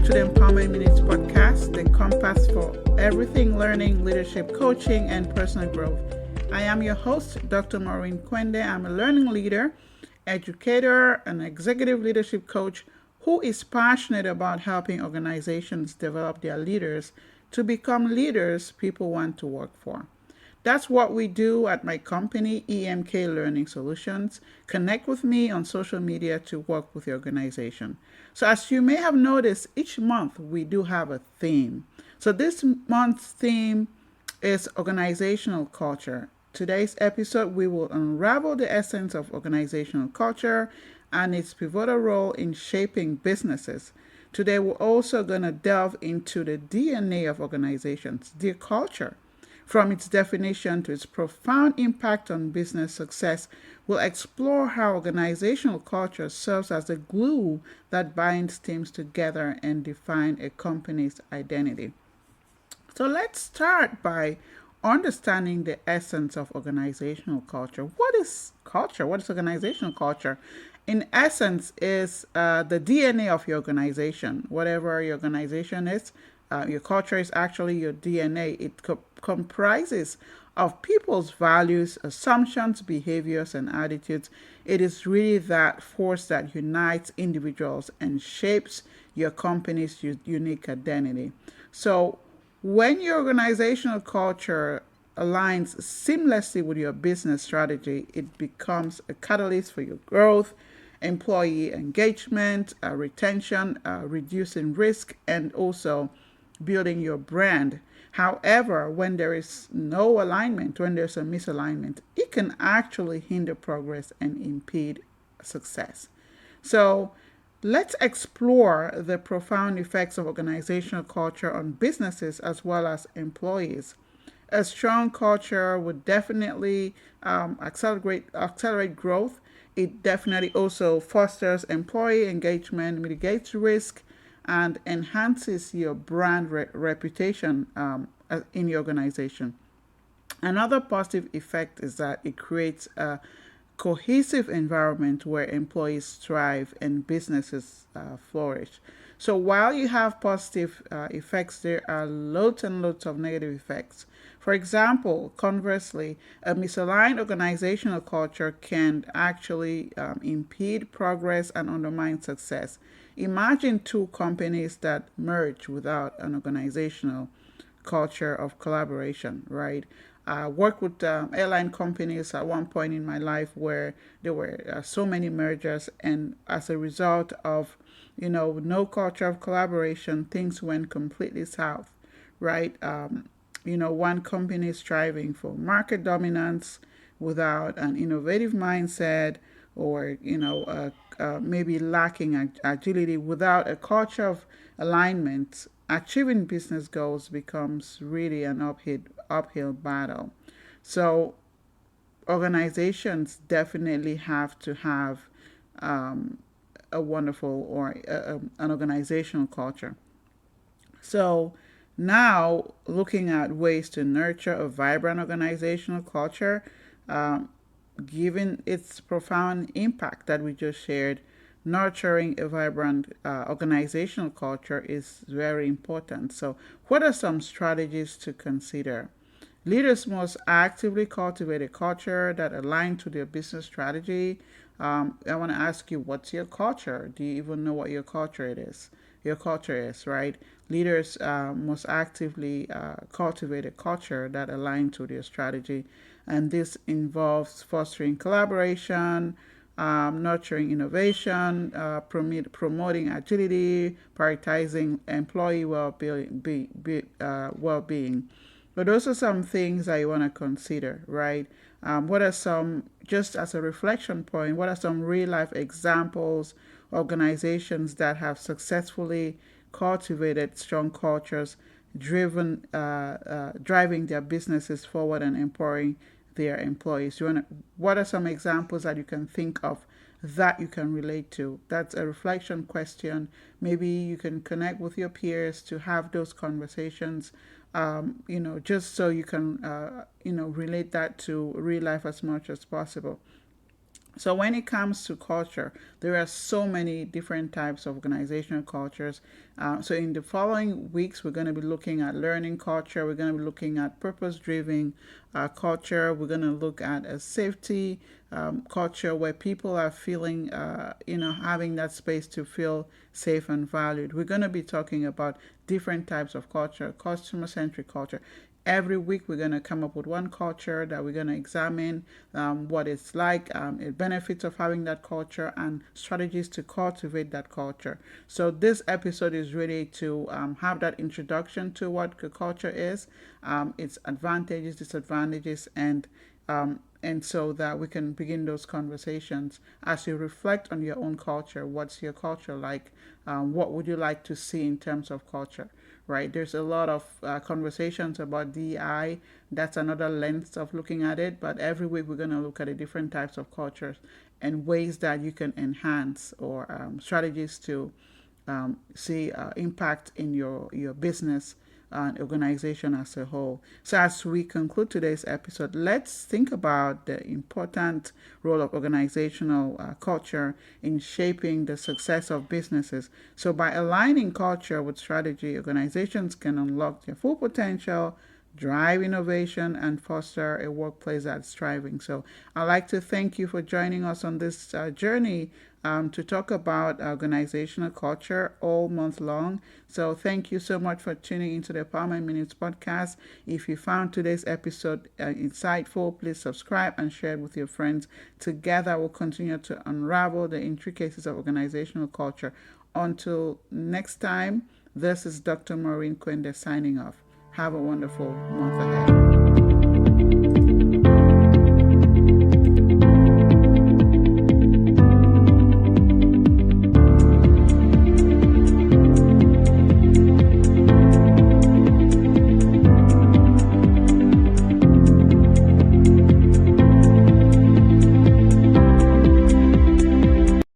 to the Empowerment Minutes podcast, the compass for everything learning, leadership, coaching, and personal growth. I am your host, Dr. Maurine Kwende. I'm a learning leader, educator, and executive leadership coach who is passionate about helping organizations develop their leaders to become leaders people want to work for. That's what we do at my company, EMK Learning Solutions. Connect with me on social media to work with your organization. So as you may have noticed, each month we do have a theme. So this month's theme is organizational culture. Today's episode, we will unravel the essence of organizational culture and its pivotal role in shaping businesses. Today, we're also going to delve into the DNA of organizations, their culture. From its definition to its profound impact on business success, we'll explore how organizational culture serves as the glue that binds teams together and defines a company's identity. So let's start by understanding the essence of organizational culture. What is culture? What is organizational culture? In essence, is the DNA of your organization. Whatever your organization is, your culture is actually your DNA. It comprises of people's values, assumptions, behaviors, and attitudes. It is really that force that unites individuals and shapes your company's unique identity. So when your organizational culture aligns seamlessly with your business strategy, it becomes a catalyst for your growth, employee engagement, retention, reducing risk, and also building your brand. However, when there is no alignment, when there's a misalignment, it can actually hinder progress and impede success. So let's explore the profound effects of organizational culture on businesses as well as employees. A strong culture would definitely accelerate growth. It definitely also fosters employee engagement, mitigates risk, and enhances your brand reputation in your organization. Another positive effect is that it creates a cohesive environment where employees thrive and businesses flourish. So while you have positive effects, there are loads and loads of negative effects. For example, conversely, a misaligned organizational culture can actually impede progress and undermine success. Imagine two companies that merge without an organizational culture of collaboration, right? I worked with airline companies at one point in my life where there were so many mergers, and as a result of no culture of collaboration, things went completely south, right? One company is striving for market dominance without an innovative mindset, or maybe lacking agility. Without a culture of alignment, achieving business goals becomes really an uphill battle. So organizations definitely have to have a wonderful or an organizational culture. So now, looking at ways to nurture a vibrant organizational culture, um, given its profound impact that we just shared, nurturing a vibrant organizational culture is very important. So, what are some strategies to consider? Leaders must actively cultivate a culture that aligns to their business strategy. I want to ask you, what's your culture? Do you even know what your culture it is? Your culture is, right? Leaders must actively cultivate a culture that aligns to their strategy, and this involves fostering collaboration, nurturing innovation, promoting agility, prioritizing employee well-being. But those are some things that you want to consider, right? What are some, just as a reflection point, what are some real life examples, organizations that have successfully cultivated strong cultures, driving their businesses forward and empowering their employees? What are some examples that you can think of that you can relate to? That's a reflection question. Maybe you can connect with your peers to have those conversations, just so you can, relate that to real life as much as possible. So when it comes to culture, there are so many different types of organizational cultures, So in the following weeks, we're going to be looking at learning culture. We're going to be looking at purpose-driven culture. We're going to look at a safety culture where people are feeling, having that space to feel safe and valued. We're going to be talking about different types of culture, customer-centric culture. Every week, we're going to come up with one culture that we're going to examine what it's like, the benefits of having that culture, and strategies to cultivate that culture. So, this episode is really to have that introduction to what culture is, its advantages, disadvantages, and so that we can begin those conversations as you reflect on your own culture. What's your culture like? What would you like to see in terms of culture? Right? There's a lot of conversations about DI. That's another lens of looking at it. But every week we're going to look at the different types of cultures and ways that you can enhance or strategies to see impact in your business and organization as a whole. So, as we conclude today's episode, let's think about the important role of organizational culture in shaping the success of businesses. So, by aligning culture with strategy, organizations can unlock their full potential, drive innovation, and foster a workplace that's thriving. So, I'd like to thank you for joining us on this journey to talk about organizational culture all month long. So, thank you so much for tuning into the Empowerment Minutes podcast. If you found today's episode insightful, please subscribe and share it with your friends. Together, we'll continue to unravel the intricacies of organizational culture. Until next time, this is Dr. Maurine Kwende signing off. Have a wonderful month ahead.